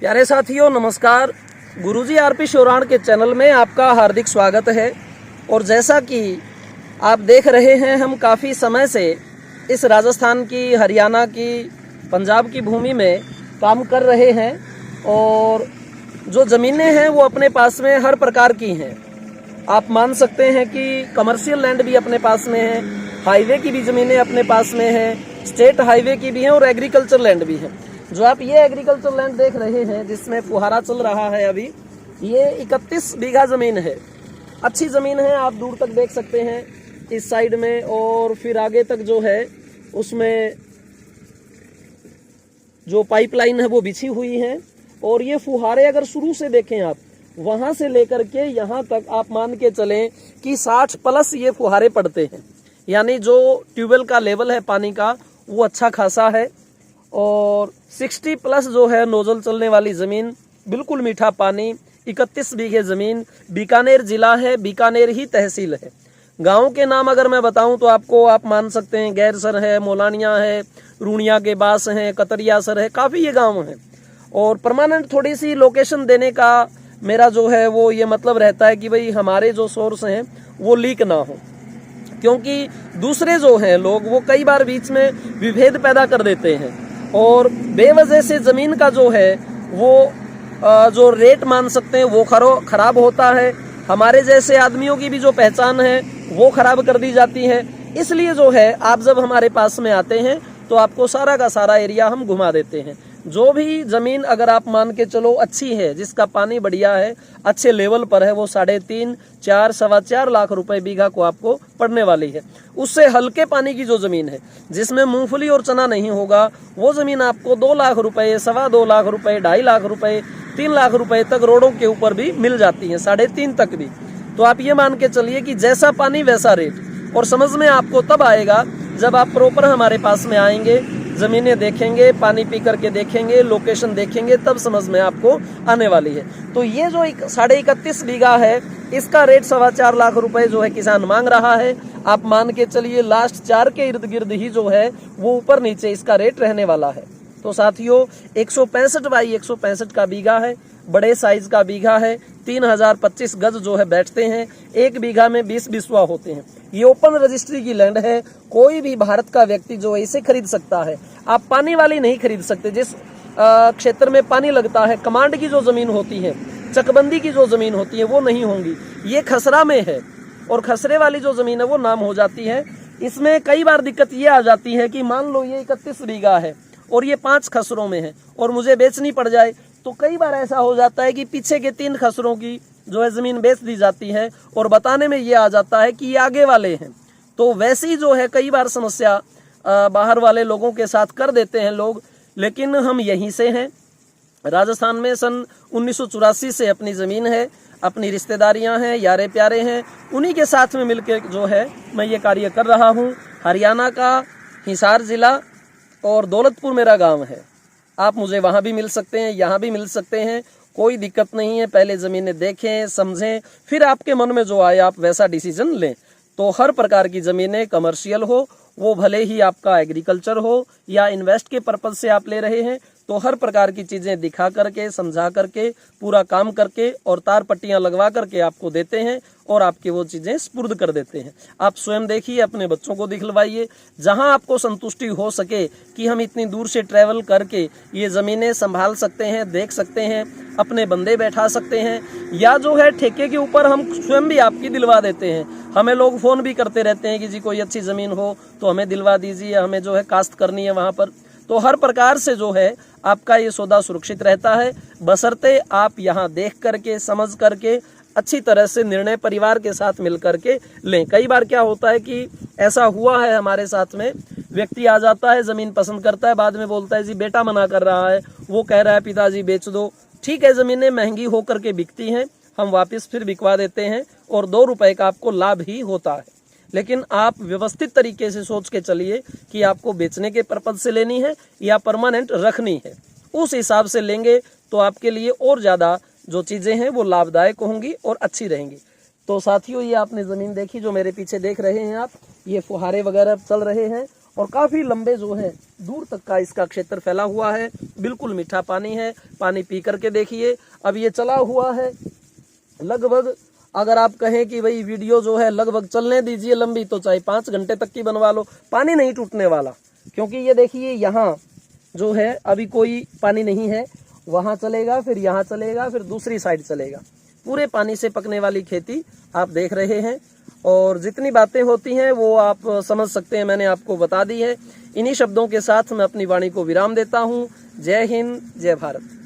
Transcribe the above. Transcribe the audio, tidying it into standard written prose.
प्यारे साथियों नमस्कार। गुरुजी आरपी शोराण के चैनल में आपका हार्दिक स्वागत है। और जैसा कि आप देख रहे हैं, हम काफ़ी समय से इस राजस्थान की, हरियाणा की, पंजाब की भूमि में काम कर रहे हैं और जो ज़मीनें हैं वो अपने पास में हर प्रकार की हैं। आप मान सकते हैं कि कमर्शियल लैंड भी अपने पास में है, हाईवे की भी ज़मीनें अपने पास में हैं, स्टेट हाईवे की भी हैं और एग्रीकल्चर लैंड भी हैं। जो आप ये एग्रीकल्चर लैंड देख रहे हैं जिसमें फुहारा चल रहा है अभी, ये 31 बीघा ज़मीन है। अच्छी ज़मीन है, आप दूर तक देख सकते हैं इस साइड में, और फिर आगे तक जो है उसमें जो पाइपलाइन है वो बिछी हुई है। और ये फुहारे अगर शुरू से देखें आप, वहाँ से लेकर के यहाँ तक आप मान के चलें कि 60 प्लस ये फुहारे पड़ते हैं। यानी जो ट्यूबवेल का लेवल है पानी का वो अच्छा खासा है। और 60 प्लस जो है नोजल चलने वाली ज़मीन, बिल्कुल मीठा पानी, 31 बीघे ज़मीन, बीकानेर ज़िला है, बीकानेर ही तहसील है। गांव के नाम अगर मैं बताऊं तो आपको आप मान सकते हैं गैरसर है, मोलानिया है, रूणिया के बास है, कतरियासर है, काफ़ी ये गांव हैं। और परमानेंट थोड़ी सी लोकेशन देने का मेरा जो है वो ये मतलब रहता है कि भाई हमारे जो सोर्स हैं वो लीक ना हो, क्योंकि दूसरे जो हैं लोग वो कई बार बीच में विभेद पैदा कर देते हैं और बेवजह से ज़मीन का जो है वो जो रेट मान सकते हैं वो खराब होता है। हमारे जैसे आदमियों की भी जो पहचान है वो खराब कर दी जाती है। इसलिए जो है आप जब हमारे पास में आते हैं तो आपको सारा का सारा एरिया हम घुमा देते हैं। जो भी ज़मीन अगर आप मान के चलो अच्छी है, जिसका पानी बढ़िया है, अच्छे लेवल पर है, वो 3.5, 4, 4.25 लाख रुपए बीघा को आपको पड़ने वाली है। उससे हल्के पानी की जो ज़मीन है जिसमें मूंगफली और चना नहीं होगा, वो ज़मीन आपको 2 लाख रुपए, 2.25 लाख रुपए, 2.5 लाख रुपए, 3 लाख रुपए तक रोडों के ऊपर भी मिल जाती है, 3.5 तक भी। तो आप ये मान के चलिए कि जैसा पानी वैसा रेट। और समझ में आपको तब आएगा जब आप प्रॉपर हमारे पास में आएंगे, ज़मीनें देखेंगे, पानी पी करके देखेंगे, लोकेशन देखेंगे, तब समझ में आपको आने वाली है। तो ये जो 31.5 बीघा है, इसका रेट 4.25 लाख रुपए जो है किसान मांग रहा है। आप मान के चलिए लास्ट 4 के इर्द गिर्द ही जो है वो ऊपर नीचे इसका रेट रहने वाला है। तो साथियों 165 बाई 165 का बीघा है, बड़े साइज का बीघा है। 3025 गज जो है बैठते हैं, एक बीघा में 20 बिस्वा होते हैं। ये ओपन रजिस्ट्री की लैंड है, कोई भी भारत का व्यक्ति जो है इसे खरीद सकता है। आप पानी वाली नहीं खरीद सकते। जिस क्षेत्र में पानी लगता है, कमांड की जो जमीन होती है, चकबंदी की जो जमीन होती है वो नहीं होंगी। ये खसरा में है और खसरे वाली जो जमीन है वो नाम हो जाती है। इसमें कई बार दिक्कत ये आ जाती है कि मान लो ये 31 बीघा है और ये 5 खसरों में है और मुझे बेचनी पड़ जाए, तो कई बार ऐसा हो जाता है कि पीछे के 3 खसरों की जो है ज़मीन बेच दी जाती है और बताने में ये आ जाता है कि ये आगे वाले हैं। तो वैसी जो है कई बार समस्या बाहर वाले लोगों के साथ कर देते हैं लोग। लेकिन हम यहीं से हैं, राजस्थान में सन 1984 से अपनी ज़मीन है, अपनी रिश्तेदारियां हैं, यारे प्यारे हैं, उन्हीं के साथ में मिलकर जो है मैं ये कार्य कर रहा हूँ। हरियाणा का हिसार ज़िला और दौलतपुर मेरा गांव है। आप मुझे वहाँ भी मिल सकते हैं, यहाँ भी मिल सकते हैं, कोई दिक्कत नहीं है। पहले ज़मीनें देखें, समझें, फिर आपके मन में जो आए आप वैसा डिसीजन लें। तो हर प्रकार की ज़मीनें, कमर्शियल हो, वो भले ही आपका एग्रीकल्चर हो या इन्वेस्ट के पर्पज़ से आप ले रहे हैं, तो हर प्रकार की चीज़ें दिखा करके, समझा करके, पूरा काम करके और तार पट्टियाँ लगवा करके आपको देते हैं और आपके वो चीज़ें स्पुर्द कर देते हैं। आप स्वयं देखिए, अपने बच्चों को दिखलवाइए, जहां आपको संतुष्टि हो सके कि हम इतनी दूर से ट्रैवल करके ये ज़मीनें संभाल सकते हैं, देख सकते हैं, अपने बंदे बैठा सकते हैं, या जो है ठेके के ऊपर हम स्वयं भी आपकी दिलवा देते हैं। हमें लोग फ़ोन भी करते रहते हैं कि जी कोई अच्छी ज़मीन हो तो हमें दिलवा दीजिए, हमें जो है काश्त करनी है वहाँ पर। तो हर प्रकार से जो है आपका ये सौदा सुरक्षित रहता है, बशर्ते आप यहाँ देख करके, समझ करके, अच्छी तरह से निर्णय परिवार के साथ मिल करके लें। कई बार क्या होता है कि ऐसा हुआ है हमारे साथ में, व्यक्ति आ जाता है, ज़मीन पसंद करता है, बाद में बोलता है जी बेटा मना कर रहा है, वो कह रहा है पिताजी बेच दो। ठीक है, ज़मीनें महंगी होकर के बिकती हैं, हम वापस फिर बिकवा देते हैं और 2 रुपए का आपको लाभ ही होता है। लेकिन आप व्यवस्थित तरीके से सोच के चलिए कि आपको बेचने के पर्पज से लेनी है या परमानेंट रखनी है। उस हिसाब से लेंगे तो आपके लिए और ज़्यादा जो चीज़ें हैं वो लाभदायक होंगी और अच्छी रहेंगी। तो साथियों, ये आपने ज़मीन देखी जो मेरे पीछे देख रहे हैं आप, ये फुहारे वगैरह चल रहे हैं और काफी लंबे जो है दूर तक का इसका क्षेत्र फैला हुआ है। बिल्कुल मीठा पानी है, पानी पी करके देखिए। अब ये चला हुआ है लगभग, अगर आप कहें कि भाई वीडियो जो है लगभग चलने दीजिए लंबी, तो चाहे 5 घंटे तक की बनवा लो, पानी नहीं टूटने वाला। क्योंकि ये देखिए यहाँ जो है अभी कोई पानी नहीं है, वहां चलेगा, फिर यहाँ चलेगा, फिर दूसरी साइड चलेगा। पूरे पानी से पकने वाली खेती आप देख रहे हैं। और जितनी बातें होती हैं वो आप समझ सकते हैं, मैंने आपको बता दी है। इन्हीं शब्दों के साथ मैं अपनी वाणी को विराम देता हूँ। जय हिंद, जय भारत।